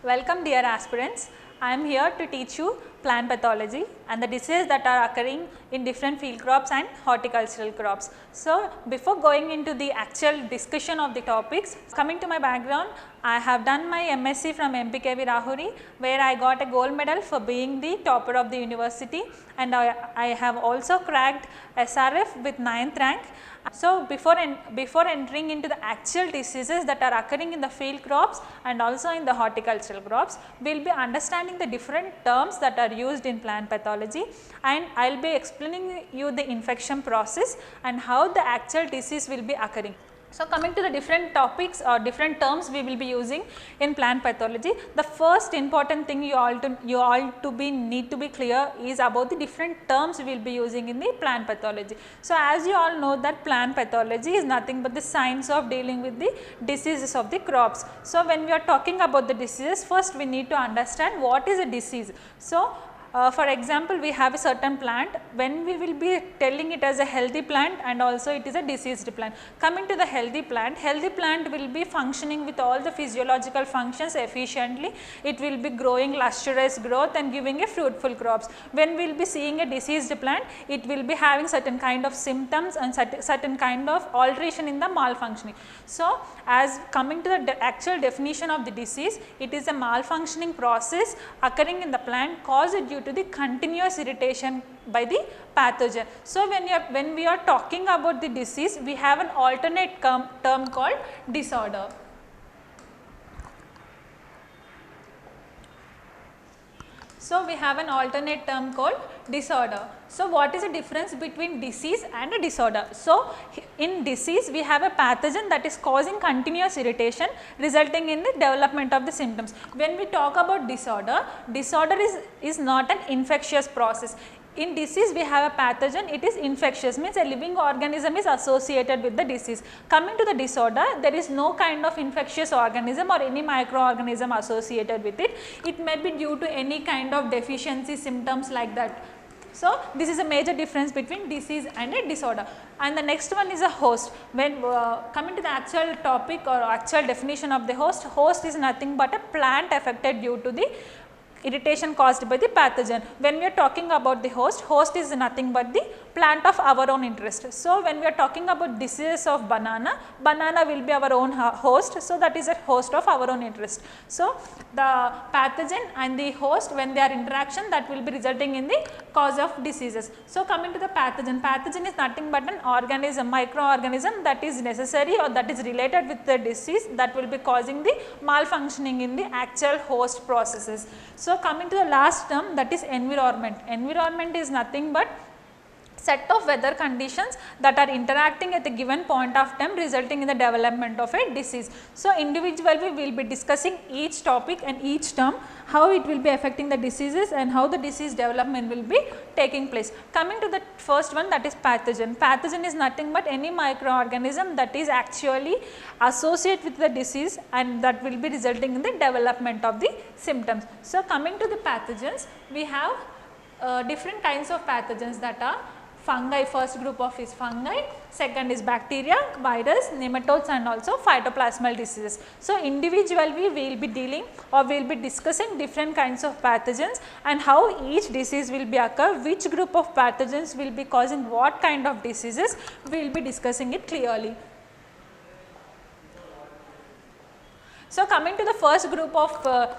Welcome dear aspirants. I am here to teach you plant pathology and the diseases that are occurring in different field crops and horticultural crops. So, before going into the actual discussion of the topics, coming to my background, I have done my MSc from MPKV Rahuri, where I got a gold medal for being the topper of the university, and I have also cracked SRF with 9th rank. So, before entering into the actual diseases that are occurring in the field crops and also in the horticultural crops, we will be understanding the different terms that are used in plant pathology, and I will be explaining you the infection process and how the actual disease will be occurring. So, coming to the different topics or different terms we will be using in plant pathology, the first important thing you all need to be clear is about the different terms we will be using in the plant pathology. So, as you all know that plant pathology is nothing but the science of dealing with the diseases of the crops. So, when we are talking about the diseases, first we need to understand what is a disease. So, for example, we have a certain plant, when we will be telling it as a healthy plant and also it is a diseased plant. Coming to the healthy plant will be functioning with all the physiological functions efficiently. It will be growing lustrous growth and giving a fruitful crops. When we will be seeing a diseased plant, it will be having certain kind of symptoms and certain kind of alteration in the malfunctioning. So, as coming to the actual definition of the disease, it is a malfunctioning process occurring in the plant caused due to the continuous irritation by the pathogen. So, when we are talking about the disease, we have an alternate term called disorder. So, we have an alternate term called disorder. So, what is the difference between disease and a disorder? So, in disease we have a pathogen that is causing continuous irritation resulting in the development of the symptoms. When we talk about disorder, disorder is not an infectious process. In disease we have a pathogen, it is infectious, means a living organism is associated with the disease. Coming to the disorder, there is no kind of infectious organism or any microorganism associated with it. It may be due to any kind of deficiency symptoms like that. So, this is a major difference between disease and a disorder. And the next one is a host. When coming to the actual topic or actual definition of the host, host is nothing but a plant affected due to the irritation caused by the pathogen. When we are talking about the host, host is nothing but the plant of our own interest. So, when we are talking about diseases of banana, banana will be our own host. So, that is a host of our own interest. So, the pathogen and the host, when they are interaction, that will be resulting in the cause of diseases. So, coming to the pathogen, pathogen is nothing but an organism, microorganism that is necessary or that is related with the disease that will be causing the malfunctioning in the actual host processes. So, coming to the last term, that is environment. Environment is nothing but set of weather conditions that are interacting at a given point of time resulting in the development of a disease. So, individually we will be discussing each topic and each term, how it will be affecting the diseases and how the disease development will be taking place. Coming to the first one, that is pathogen. Pathogen is nothing but any microorganism that is actually associated with the disease and that will be resulting in the development of the symptoms. So, coming to the pathogens, we have different kinds of pathogens that are fungi. First group of is fungi, second is bacteria, virus, nematodes and also phytoplasmal diseases. So, individually we will be dealing or we will be discussing different kinds of pathogens and how each disease will be occur, which group of pathogens will be causing what kind of diseases, we will be discussing it clearly. So, coming to the first group of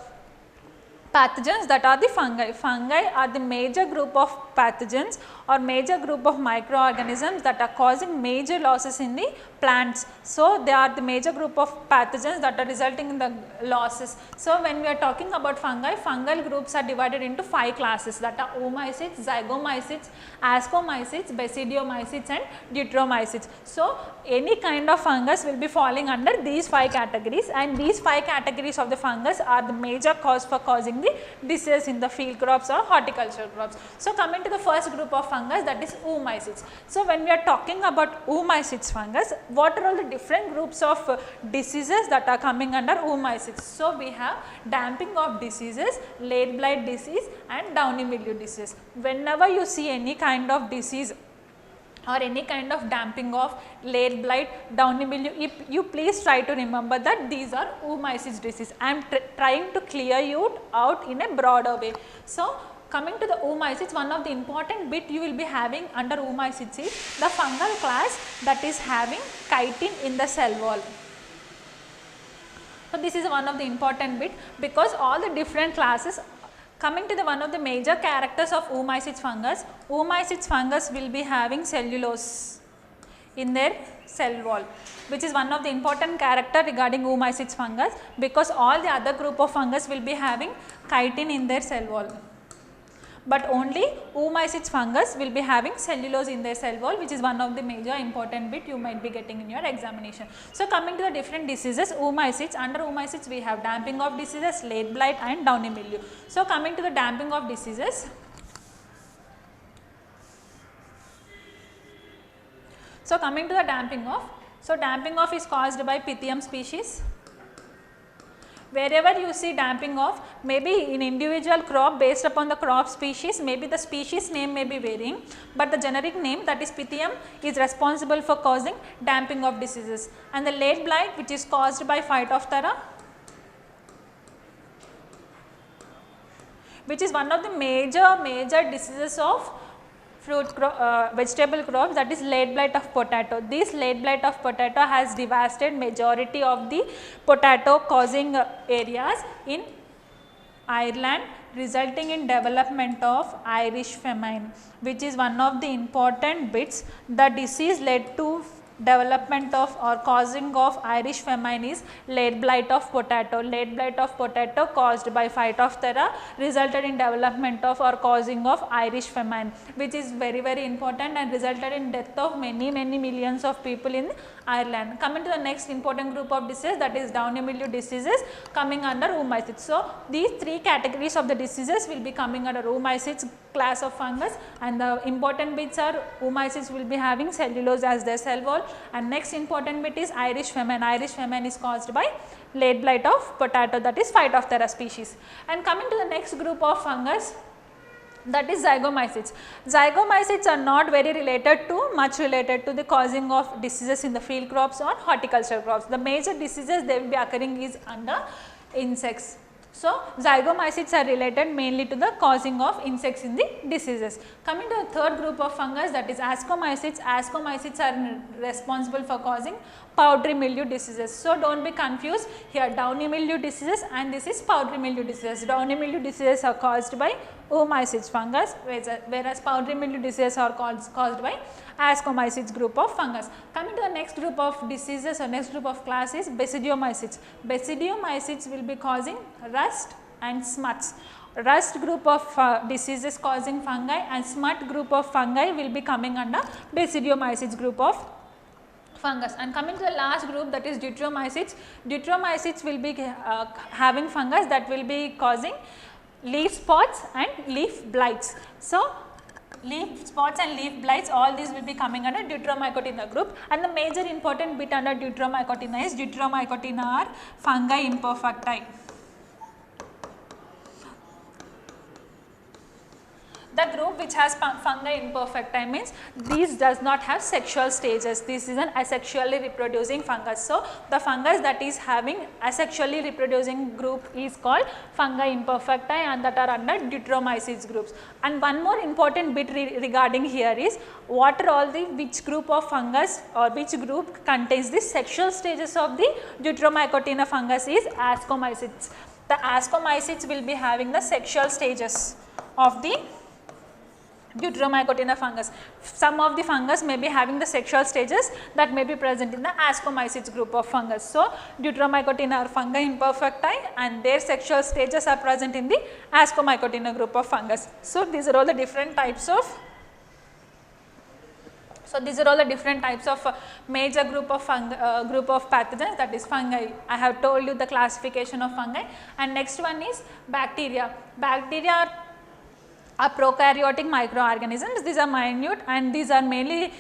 pathogens, that are the fungi. Fungi are the major group of pathogens or major group of microorganisms that are causing major losses in the plants. So, they are the major group of pathogens that are resulting in the losses. So, when we are talking about fungi, fungal groups are divided into 5 classes, that are oomycetes, zygomycetes, ascomycetes, basidiomycetes and deuteromycetes. So, any kind of fungus will be falling under these 5 categories, and these 5 categories of the fungus are the major cause for causing the disease in the field crops or horticultural crops. So, coming to the first group of fungus, that is oomycetes. So, when we are talking about oomycetes fungus, what are all the different groups of diseases that are coming under oomycetes? So, we have damping of diseases, late blight disease and downy mildew disease. Whenever you see any kind of disease or any kind of damping of laid blight, downy mildew, you please try to remember that these are oomycetes disease. I am trying to clear you out in a broader way. So, coming to the oomycetes, one of the important bit you will be having under oomycetes is the fungal class that is having chitin in the cell wall. So, this is one of the important bit, because all the different classes. Coming to the one of the major characters of oomycetes fungus will be having cellulose in their cell wall, which is one of the important character regarding oomycetes fungus, because all the other group of fungus will be having chitin in their cell wall, but only oomycetes fungus will be having cellulose in their cell wall, which is one of the major important bit you might be getting in your examination. So, coming to the different diseases, oomycetes, under oomycetes we have damping of diseases, laid blight and downy mildew. So, coming to the damping of diseases, damping off is caused by Pythium species. Wherever you see damping off, maybe in individual crop based upon the crop species, maybe the species name may be varying, but the generic name, that is Pythium, is responsible for causing damping of diseases. And the laid blight, which is caused by Phytophthora, which is one of the major diseases of vegetable crops, that is laid blight of potato. This laid blight of potato has devastated majority of the potato causing areas in Ireland, resulting in development of Irish famine, which is one of the important bits. The disease led to development of or causing of Irish famine is laid blight of potato. Laid blight of potato caused by Phytophthora resulted in development of or causing of Irish famine, which is very important and resulted in death of many millions of people in Ireland. Coming to the next important group of diseases, that is downy mildew diseases, coming under oomycetes. So, these three categories of the diseases will be coming under oomycetes class of fungus, and the important bits are oomycetes will be having cellulose as their cell wall, and next important bit is Irish famine. Irish famine is caused by laid blight of potato, that is Phytophthora species. And coming to the next group of fungus, that is zygomycetes. Zygomycetes are not very much related to the causing of diseases in the field crops or horticultural crops. The major diseases they will be occurring is under insects. So, zygomycetes are related mainly to the causing of insects in the diseases. Coming to the third group of fungus, that is ascomycetes. Ascomycetes are responsible for causing powdery mildew diseases. So, do not be confused here, downy mildew diseases and this is powdery mildew diseases. Downy mildew diseases are caused by oomycetes fungus, whereas powdery mildew diseases are caused by ascomycetes group of fungus. Coming to the next group of diseases or next group of class is basidiomycetes. Basidiomycetes will be causing rust and smuts. Rust group of diseases causing fungi and smut group of fungi will be coming under basidiomycetes group of fungus. And coming to the last group, that is deuteromycetes. Deuteromycetes will be having fungus that will be causing leaf spots and leaf blights. So, leaf spots and leaf blights, all these will be coming under Deuteromycotina group, and the major important bit under Deuteromycotina is Deuteromycotina are fungi imperfecti. The group which has fungi imperfecti means these does not have sexual stages. This is an asexually reproducing fungus. So, the fungus that is having asexually reproducing group is called fungi imperfecti, and that are under Deuteromycetes groups. And one more important bit regarding here is what are all the which group of fungus or which group contains the sexual stages of the Deuteromycotina fungus is ascomycetes. The ascomycetes will be having the sexual stages of the Deuteromycotina fungus. Some of the fungus may be having the sexual stages that may be present in the ascomycetes group of fungus. So, Deuteromycotina are fungi imperfecti and their sexual stages are present in the ascomycotina group of fungus. So, these are all the different types of major group of pathogens, that is fungi. I have told you the classification of fungi, and next one is bacteria. Bacteria are prokaryotic microorganisms. These are minute and these are mainly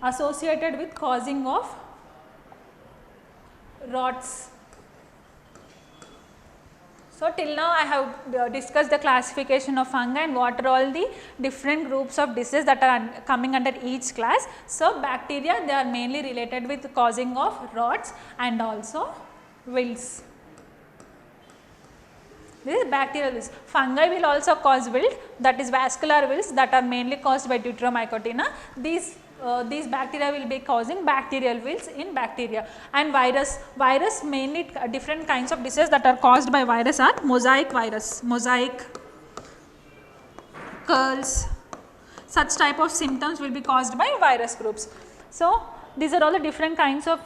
associated with causing of rots. So, till now I have discussed the classification of fungi and what are all the different groups of diseases that are coming under each class. So, bacteria, they are mainly related with causing of rots and also wilts. This is bacterial wilts. Fungi will also cause wilt, that is vascular wilts, that are mainly caused by Deuteromycotina. These bacteria will be causing bacterial wilts in bacteria. And virus mainly different kinds of diseases that are caused by virus are mosaic virus, mosaic, curls, such type of symptoms will be caused by virus groups. So, these are all the different kinds of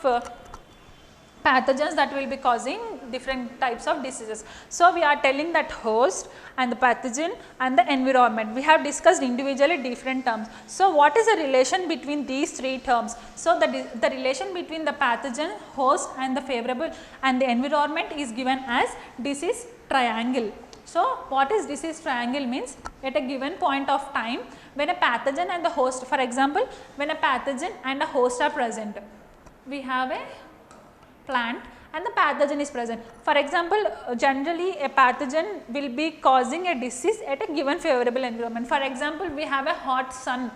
pathogens that will be causing different types of diseases. So, we are telling that host and the pathogen and the environment. We have discussed individually different terms. So, what is the relation between these three terms? So, the relation between the pathogen, host and the favorable and the environment is given as disease triangle. So, what is disease triangle means? At a given point of time when a pathogen and the host, for example, when a pathogen and a host are present, we have a plant and the pathogen is present. For example, generally a pathogen will be causing a disease at a given favorable environment. For example, we have a hot sun,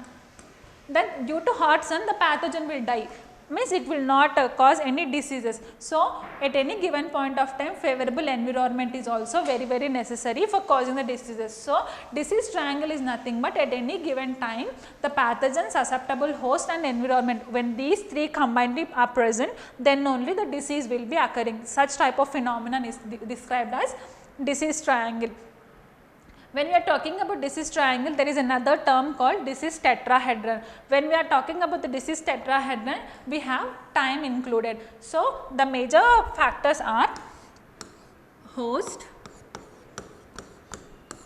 then due to hot sun the pathogen will die, means it will not cause any diseases. So, at any given point of time favorable environment is also very necessary for causing the diseases. So, disease triangle is nothing but at any given time the pathogen, susceptible host and environment, when these three combined are present, then only the disease will be occurring. Such type of phenomenon is described as disease triangle. When we are talking about disease triangle, there is another term called disease tetrahedron. When we are talking about the disease tetrahedron, we have time included. So, the major factors are host,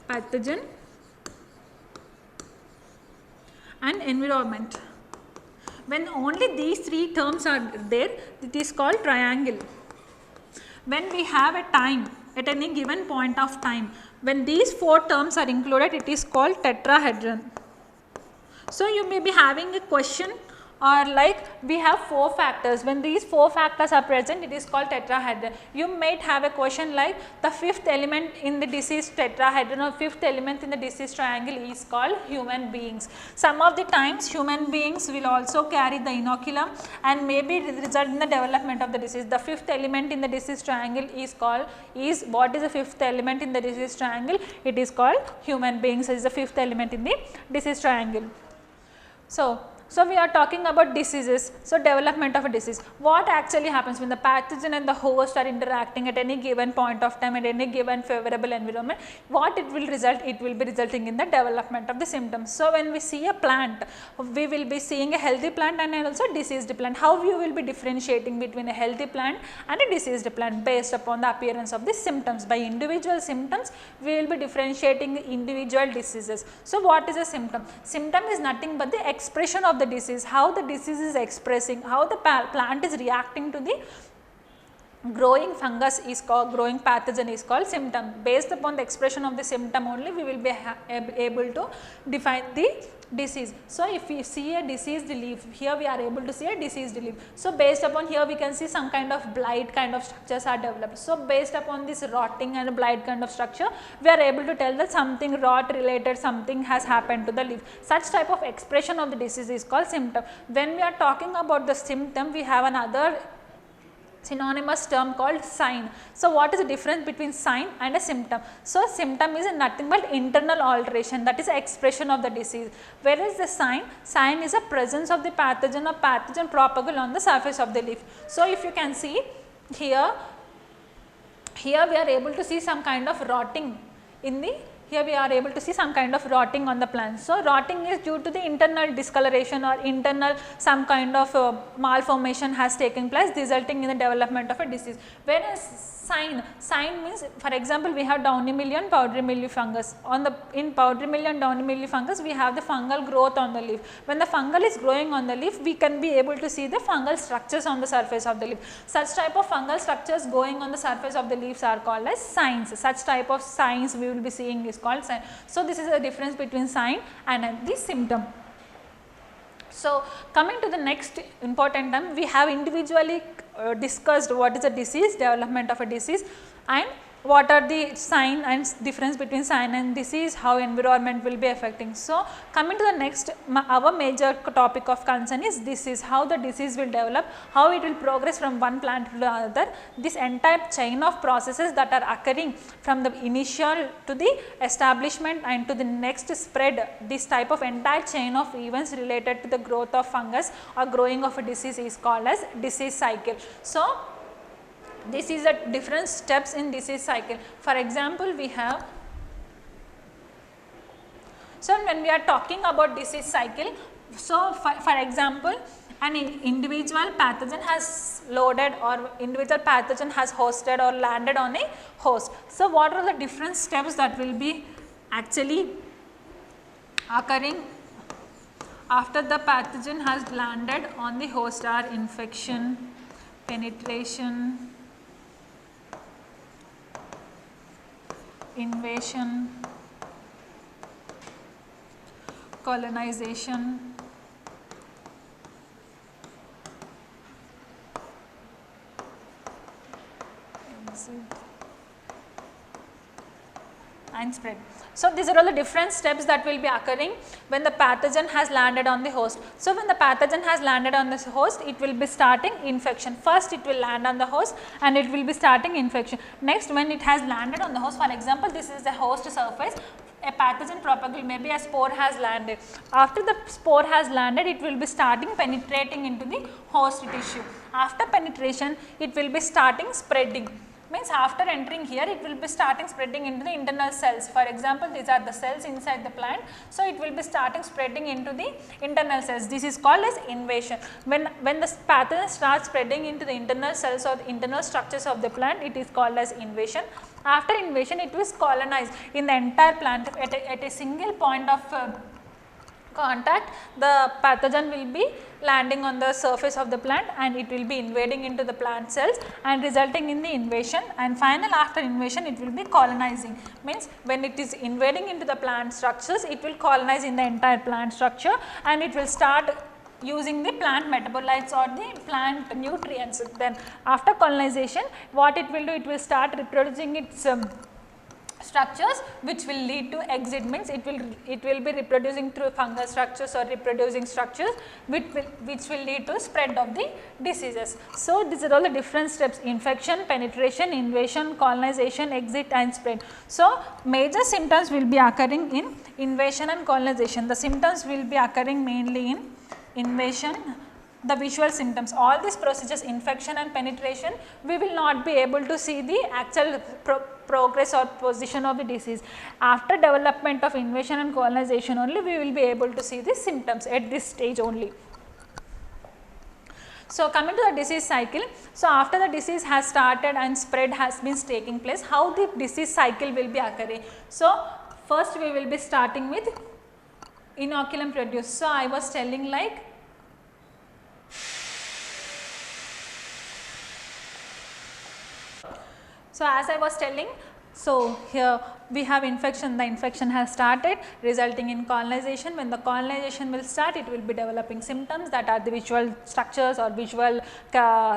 pathogen and environment. When only these three terms are there, it is called triangle. When we have a time at any given point of time, when these four terms are included, it is called tetrahedron. So, you may be having a question or like we have four factors, when these four factors are present it is called tetrahedron. You might have a question like the fifth element in the disease tetrahedron or fifth element in the disease triangle is called human beings. Some of the times human beings will also carry the inoculum and maybe result in the development of the disease. The fifth element in the disease triangle is what is the fifth element in the disease triangle? It is called human beings. It is the fifth element in the disease triangle. So, we are talking about diseases. So, development of a disease. What actually happens when the pathogen and the host are interacting at any given point of time at any given favorable environment? What it will result? It will be resulting in the development of the symptoms. So, when we see a plant, we will be seeing a healthy plant and also diseased plant. How you will be differentiating between a healthy plant and a diseased plant based upon the appearance of the symptoms? By individual symptoms, we will be differentiating the individual diseases. So, what is a symptom? Symptom is nothing but the expression of the disease, how the disease is expressing, how the plant is reacting to the growing fungus is called, growing pathogen is called symptom. Based upon the expression of the symptom only we will be able to define the disease. So, if we see a diseased leaf, here we are able to see a diseased leaf. So, based upon here we can see some kind of blight kind of structures are developed. So, based upon this rotting and blight kind of structure, we are able to tell that something rot related, something has happened to the leaf. Such type of expression of the disease is called symptom. When we are talking about the symptom, we have another synonymous term called sign. So, what is the difference between sign and a symptom? So, symptom is nothing but internal alteration, that is expression of the disease, whereas the sign is a presence of the pathogen or pathogen propagule on the surface of the leaf. So, if you can see here we are able to see some kind of rotting in the here we are able to see some kind of rotting on the plant. So, rotting is due to the internal discoloration or internal some kind of malformation has taken place resulting in the development of a disease. Whereas sign means, for example, we have downy mildew and powdery mildew fungus. In powdery mildew and downy mildew fungus we have the fungal growth on the leaf. When the fungal is growing on the leaf, we can be able to see the fungal structures on the surface of the leaf. Such type of fungal structures going on the surface of the leaves are called as signs. Such type of signs we will be seeing is called sign. So, this is the difference between sign and the symptom. So, coming to the next important term, we have individually discussed what is a disease, development of a disease, and what are the sign and difference between sign and disease, how environment will be affecting. So, coming to the next, our major topic of concern is disease, how the disease will develop, how it will progress from one plant to the other. This entire chain of processes that are occurring from the initial to the establishment and to the next spread, this type of entire chain of events related to the growth of fungus or growing of a disease is called as disease cycle. So, this is a different steps in disease cycle. For example, we have, so when we are talking about disease cycle, so for example, an individual pathogen has loaded or individual pathogen has hosted or landed on a host. So, what are the different steps that will be actually occurring after the pathogen has landed on the host are infection, penetration, invasion, colonization, and spread. So, these are all the different steps that will be occurring when the pathogen has landed on the host. So, when the pathogen has landed on this host, it will be starting infection. First, it will land on the host and it will be starting infection. Next, when it has landed on the host, for example, this is the host surface, a pathogen propagate, maybe a spore has landed. After the spore has landed, it will be starting penetrating into the host tissue. After penetration, it will be starting spreading. Means after entering here, it will be starting spreading into the internal cells. For example, these are the cells inside the plant. So, it will be starting spreading into the internal cells. This is called as invasion. When the pathogen starts spreading into the internal cells or the internal structures of the plant, it is called as invasion. After invasion, it will colonize in the entire plant at a single point of contact. The pathogen will be landing on the surface of the plant and it will be invading into the plant cells and resulting in the invasion, and final after invasion it will be colonizing. Means when it is invading into the plant structures, it will colonize in the entire plant structure and it will start using the plant metabolites or the plant nutrients. Then after colonization, what it will do, it will start reproducing its structures which will lead to exit. Means it will be reproducing through fungal structures or reproducing structures which will lead to spread of the diseases. So, these are all the different steps: infection, penetration, invasion, colonization, exit and spread. So, major symptoms will be occurring in invasion and colonization. The symptoms will be occurring mainly in invasion. The visual symptoms, all these procedures, infection and penetration, we will not be able to see the actual progress or position of the disease. After development of invasion and colonization only, we will be able to see the symptoms at this stage only. So, coming to the disease cycle. So, after the disease has started and spread has been taking place, how the disease cycle will be occurring. So, first we will be starting with inoculum produced. So, I was telling like as I was telling, so here we have infection, the infection has started resulting in colonization. When the colonization will start, it will be developing symptoms that are the visual structures or visual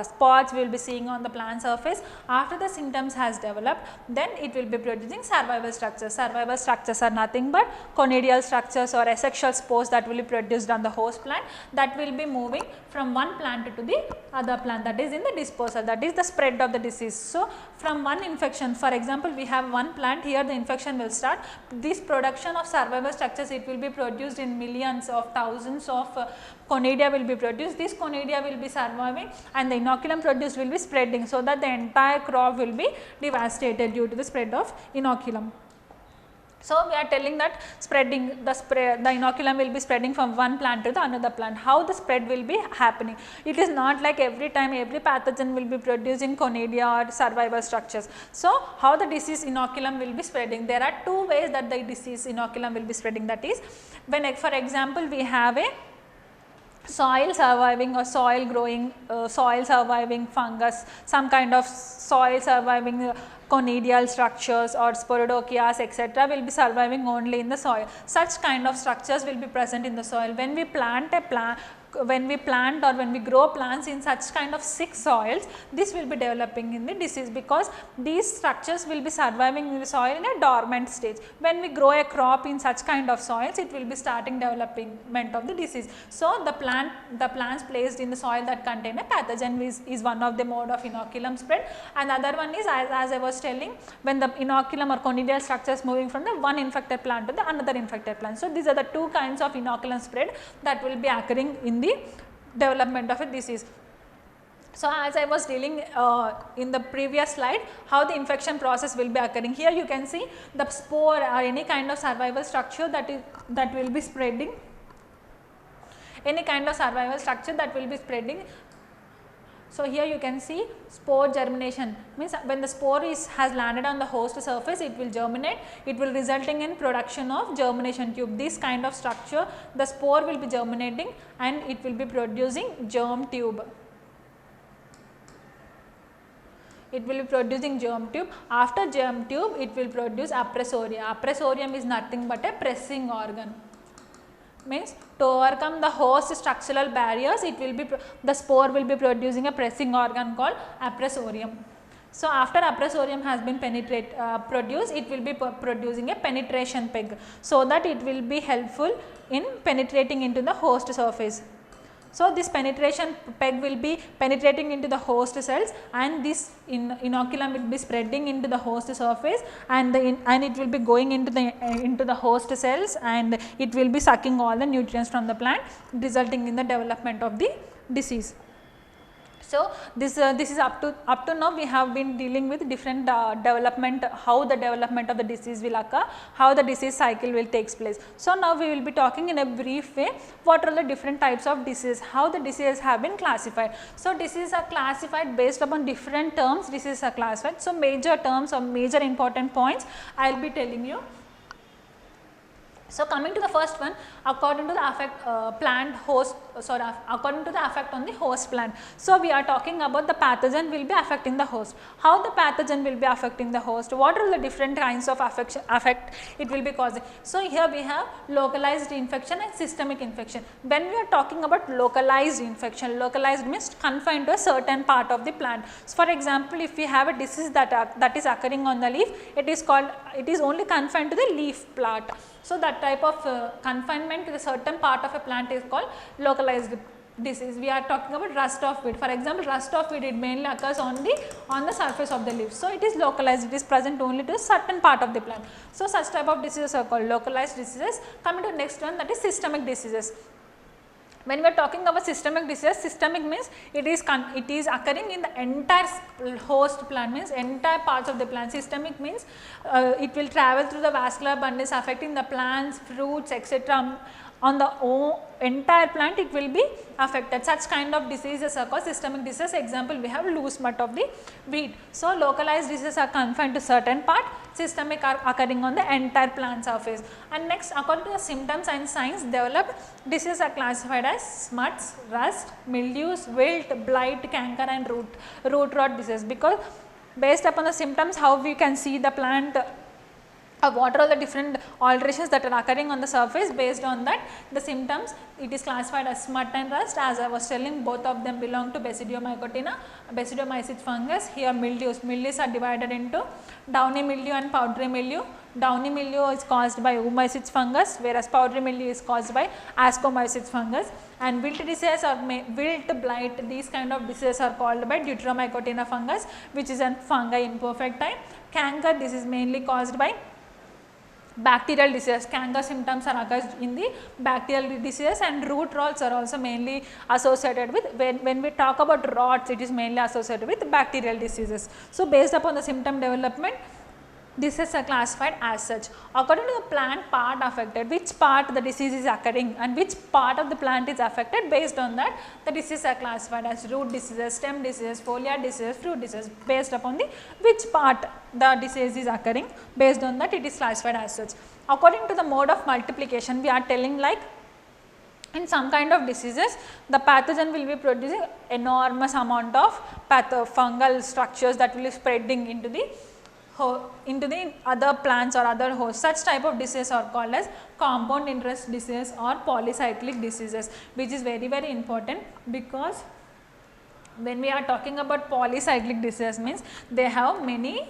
spots we will be seeing on the plant surface. After the symptoms has developed, then it will be producing survival structures. Survival structures are nothing but conidial structures or asexual spores that will be produced on the host plant, that will be moving from one plant to the other plant, that is in the dispersal, that is the spread of the disease. So, from one infection, for example, we have one plant, here the infection will start. This production of survival structures, it will be produced in millions of thousands of conidia will be produced. This conidia will be surviving and the inoculum produced will be spreading, so that the entire crop will be devastated due to the spread of inoculum. So, we are telling that spreading the inoculum will be spreading from one plant to the another plant. How the spread will be happening? It is not like every time every pathogen will be producing conidia or survival structures. So, how the disease inoculum will be spreading? There are two ways that the disease inoculum will be spreading, that is when for example, we have a soil surviving or soil growing soil surviving fungus, some kind of soil surviving conidial structures or sporodochias etc. will be surviving only in the soil. Such kind of structures will be present in the soil. When we plant a when we plant or when we grow plants in such kind of sick soils, this will be developing in the disease, because these structures will be surviving in the soil in a dormant stage. When we grow a crop in such kind of soils, it will be starting development of the disease. So the plants placed in the soil that contain a pathogen is one of the mode of inoculum spread, and other one is, as I was telling, when the inoculum or conidial structures moving from the one infected plant to the another infected plant. So these are the two kinds of inoculum spread that will be occurring in the development of a disease. So as I was dealing in the previous slide, how the infection process will be occurring. Here you can see the spore or any kind of survival structure that will be spreading. Any kind of survival structure that will be spreading. So here you can see spore germination, means when the spore has landed on the host surface, it will germinate, it will resulting in production of germination tube. This kind of structure, the spore will be germinating and it will be producing germ tube. It will be producing germ tube. After germ tube, it will produce appressoria. Appressorium is nothing but a pressing organ. Means to overcome the host structural barriers, it will be the spore will be producing a pressing organ called appressorium. So after appressorium has been produced, it will be producing a penetration peg, so that it will be helpful in penetrating into the host surface. So this penetration peg will be penetrating into the host cells, and this inoculum will be spreading into the host surface, and it will be going into the host cells, and it will be sucking all the nutrients from the plant, resulting in the development of the disease. So this is up to now we have been dealing with different development, how the development of the disease will occur, how the disease cycle will takes place. So now we will be talking in a brief way what are the different types of disease, how the diseases have been classified. So diseases are classified based upon different terms, diseases are classified. So major terms or major important points I will be telling you. So coming to the first one, according to the effect according to the effect on the host plant. So we are talking about the pathogen will be affecting the host. How the pathogen will be affecting the host? What are the different kinds of effect it will be causing? So here we have localized infection and systemic infection. When we are talking about localized infection, localized means confined to a certain part of the plant. So for example, if we have a disease that is occurring on the leaf, it is only confined to the leaf part. So that type of confinement to the certain part of a plant is called localized disease. We are talking about rust of weed. For example, rust of weed, it mainly occurs on the surface of the leaf. So it is localized, it is present only to a certain part of the plant. So such type of diseases are called localized diseases. Coming to the next one, that is systemic diseases. When we are talking about systemic disease, systemic means it is occurring in the entire host plant, means entire parts of the plant. Systemic means it will travel through the vascular bundles affecting the plants, fruits, etc. On the entire plant it will be affected. Such kind of diseases are called systemic diseases. Example, we have loose smut of the wheat. So localized diseases are confined to certain part, systemic are occurring on the entire plant surface. And next, according to the symptoms and signs developed, diseases are classified as smuts, rust, mildews, wilt, blight, canker and root rot disease, because based upon the symptoms how we can see the plant, what are all the different alterations that are occurring on the surface. Based on that, the symptoms, it is classified as smut and rust. As I was telling, both of them belong to Basidiomycotina, Basidiomyces fungus. Here mildews are divided into downy mildew and powdery mildew. Downy mildew is caused by Oomycetes fungus, whereas powdery mildew is caused by Ascomycetes fungus. And wilt disease or wilt, blight, these kind of diseases are called by Deuteromycotina fungus, which is a fungi in perfect time. Canker, this is mainly caused by bacterial disease. Canker symptoms are occurs in the bacterial diseases, and root rots are also mainly associated with, when we talk about rots, it is mainly associated with bacterial diseases. So based upon the symptom development, diseases are classified as such. According to the plant part affected, which part the disease is occurring and which part of the plant is affected, based on that the diseases are classified as root diseases, stem diseases, foliar diseases, fruit diseases. Based upon the which part the disease is occurring, based on that it is classified as such. According to the mode of multiplication, we are telling like in some kind of diseases the pathogen will be producing enormous amount of fungal structures that will be spreading into the into the other plants or other hosts. Such type of diseases are called as compound interest diseases or polycyclic diseases, which is very important, because when we are talking about polycyclic diseases means they have many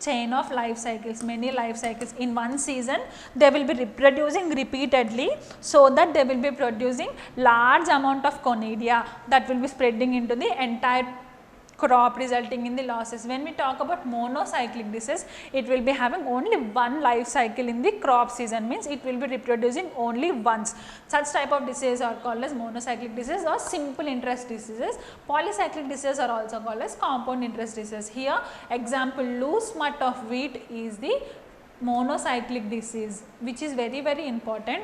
chain of life cycles, many life cycles. In one season they will be reproducing repeatedly, so that they will be producing large amount of conidia that will be spreading into the entire crop, resulting in the losses. When we talk about monocyclic disease, it will be having only one life cycle in the crop season, means it will be reproducing only once. Such type of diseases are called as monocyclic disease or simple interest diseases. Polycyclic diseases are also called as compound interest diseases. Here example, loose smut of wheat is the monocyclic disease, which is very important.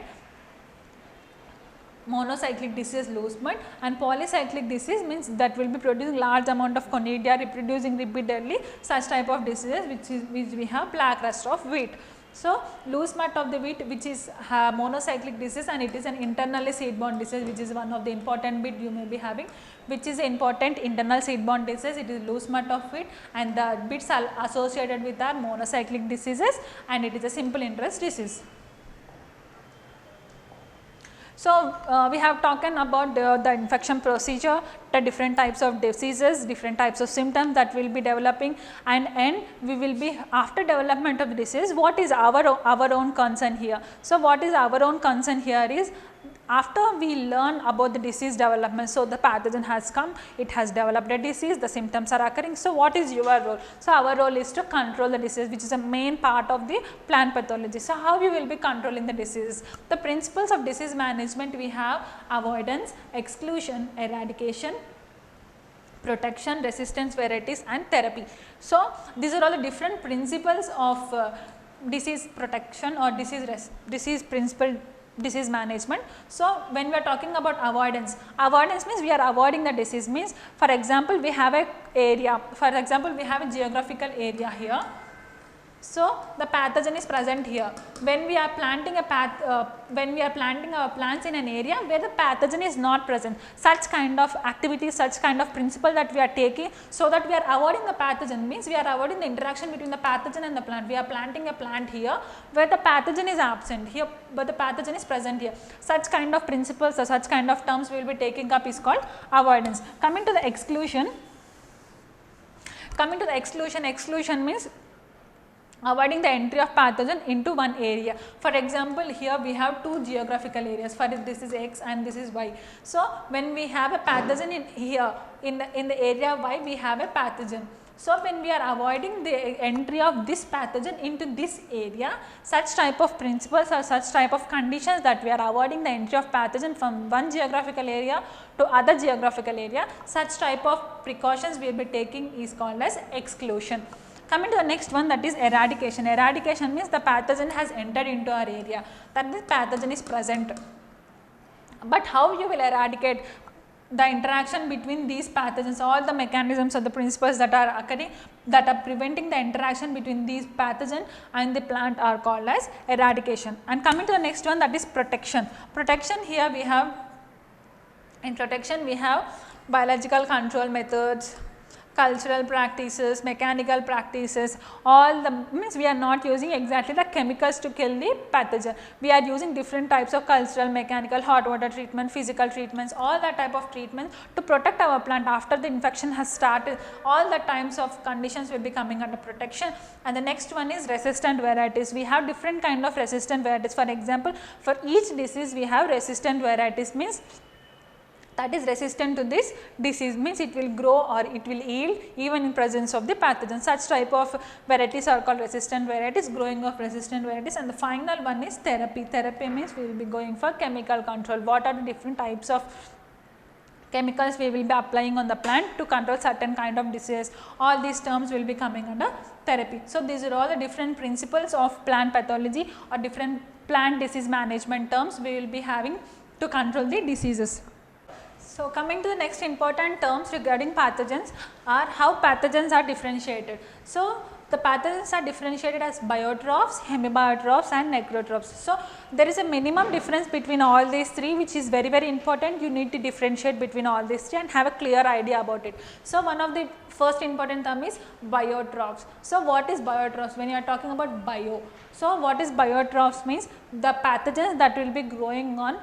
Monocyclic disease loose smut, and polycyclic disease means that will be producing large amount of conidia, reproducing repeatedly. Such type of diseases which we have black rust of wheat. So, loose smut of the wheat, which is monocyclic disease, and it is an internally seed borne disease, which is one of the important bit you may be having, which is important internal seed borne disease. It is loose smut of wheat, and the bits are associated with our monocyclic diseases, and it is a simple interest disease. So, we have talked about the infection procedure, the different types of diseases, different types of symptoms that will be developing, and we will be, after development of the disease, what is our own concern here. So, what is our own concern here is, after we learn about the disease development, so the pathogen has come, it has developed a disease, the symptoms are occurring. So, what is your role? So, our role is to control the disease, which is a main part of the plant pathology. So, how we will be controlling the disease? The principles of disease management, we have avoidance, exclusion, eradication, protection, resistance varieties, and therapy. So, these are all the different principles of disease protection or disease principle disease management. So, when we are talking about avoidance means we are avoiding the disease, means for example, we have a area, for example, we have a geographical area here. So, the pathogen is present here. When we are planting our plants in an area where the pathogen is not present, such kind of activities, such kind of principle that we are taking, so that we are avoiding the pathogen, means we are avoiding the interaction between the pathogen and the plant. We are planting a plant here where the pathogen is absent here, but the pathogen is present here. Such kind of principles or such kind of terms we will be taking up is called avoidance. Coming to the exclusion, exclusion means avoiding the entry of pathogen into one area. For example, here we have two geographical areas, for this is X and this is Y. So, when we have a pathogen in here, in the area Y, we have a pathogen. So, when we are avoiding the entry of this pathogen into this area, such type of principles or such type of conditions that we are avoiding the entry of pathogen from one geographical area to other geographical area, such type of precautions we will be taking is called as exclusion. Coming to the next one, that is eradication. Eradication means the pathogen has entered into our area, that this pathogen is present. But how you will eradicate the interaction between these pathogens, all the mechanisms or the principles that are occurring, that are preventing the interaction between these pathogen and the plant are called as eradication. And coming to the next one, that is protection. Protection, here we have, in protection we have biological control methods, cultural practices, mechanical practices, all the means we are not using exactly the chemicals to kill the pathogen. We are using different types of cultural, mechanical, hot water treatment, physical treatments, all that type of treatments to protect our plant after the infection has started. All the types of conditions will be coming under protection. And the next one is resistant varieties. We have different kind of resistant varieties. For example, for each disease we have resistant varieties, means that is resistant to this disease, means it will grow or it will yield even in presence of the pathogen. Such type of varieties are called resistant varieties, growing of resistant varieties. And the final one is therapy. Therapy means we will be going for chemical control. What are the different types of chemicals we will be applying on the plant to control certain kind of disease? All these terms will be coming under therapy. So, these are all the different principles of plant pathology or different plant disease management terms we will be having to control the diseases. So, coming to the next important terms regarding pathogens are how pathogens are differentiated. So, the pathogens are differentiated as biotrophs, hemibiotrophs and necrotrophs. So, there is a minimum difference between all these three, which is very important. You need to differentiate between all these three and have a clear idea about it. So, one of the first important term is biotrophs. So, what is biotrophs? When you are talking about bio, so what is biotrophs means the pathogens that will be growing on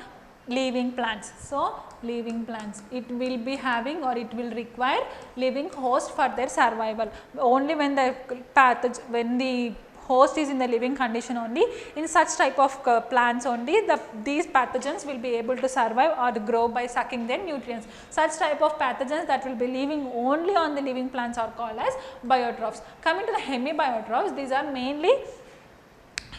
living plants. So, living plants, it will be having or it will require living host for their survival. Only when the when the host is in the living condition, only in such type of plants only these pathogens will be able to survive or grow by sucking their nutrients. Such type of pathogens that will be living only on the living plants are called as biotrophs. Coming to the hemibiotrophs, these are mainly,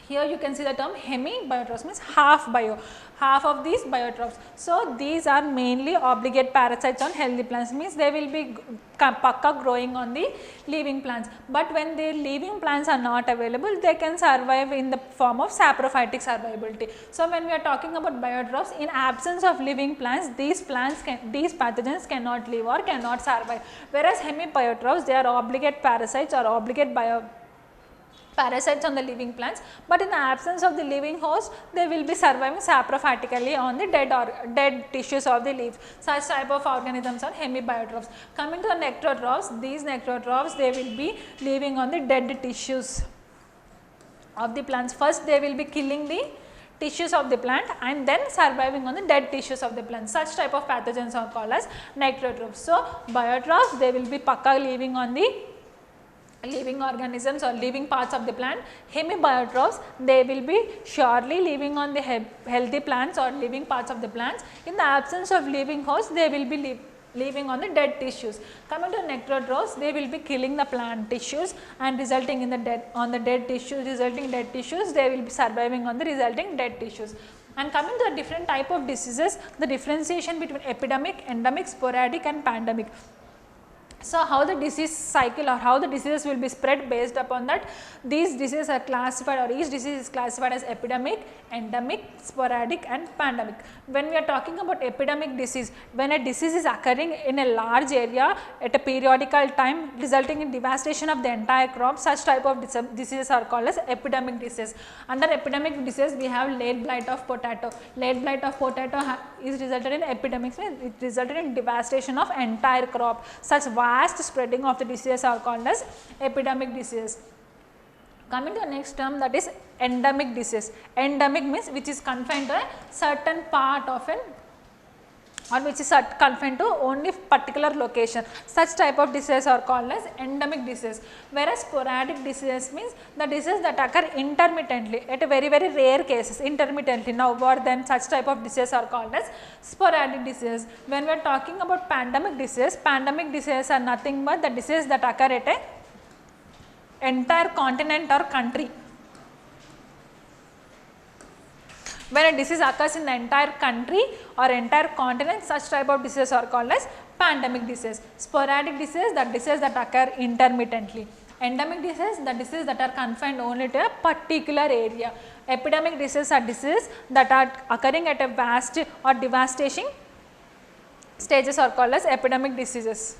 here you can see the term hemibiotrophs means half bio, half of these biotrophs. So, these are mainly obligate parasites on healthy plants, means they will be pakka growing on the living plants, but when the living plants are not available, they can survive in the form of saprophytic survivability. So, when we are talking about biotrophs, in absence of living plants, these pathogens cannot live or cannot survive, whereas hemibiotrophs, they are obligate parasites or obligate parasites on the living plants, but in the absence of the living host, they will be surviving saprophytically on the dead tissues of the leaves. Such type of organisms are hemibiotrophs. Coming to the necrotrophs, these necrotrophs, they will be living on the dead tissues of the plants. First, they will be killing the tissues of the plant and then surviving on the dead tissues of the plant. Such type of pathogens are called as necrotrophs. So, biotrophs, they will be pakka living on the living organisms or living parts of the plant. Hemibiotrophs, they will be surely living on the healthy plants or living parts of the plants. In the absence of living hosts, they will be living on the dead tissues. Coming to necrotrophs, they will be killing the plant tissues and resulting in the dead tissues, they will be surviving on the resulting dead tissues. And coming to the different type of diseases, the differentiation between epidemic, endemic, sporadic and pandemic. So, how the disease cycle or how the diseases will be spread, based upon that these diseases are classified, or each disease is classified as epidemic, endemic, sporadic and pandemic. When we are talking about epidemic disease, when a disease is occurring in a large area at a periodical time resulting in devastation of the entire crop, such type of diseases are called as epidemic disease. Under epidemic disease, we have late blight of potato. Late blight of potato is resulted in epidemics, it resulted in devastation of entire crop. Such vast spreading of the diseases are called as epidemic disease. Coming to the next term, that is endemic disease. Endemic means which is confined to a certain part of an, or which is confined to only particular location. Such type of diseases are called as endemic disease. Whereas sporadic diseases means the diseases that occur intermittently at a very rare cases, intermittently. Now, more than such type of diseases are called as sporadic diseases. When we are talking about pandemic diseases are nothing but the diseases that occur at a entire continent or country. When a disease occurs in the entire country or entire continent, such type of diseases are called as pandemic disease. Sporadic disease, the diseases that occur intermittently. Endemic disease, the diseases that are confined only to a particular area. Epidemic diseases are diseases that are occurring at a vast or devastating stages are called as epidemic diseases.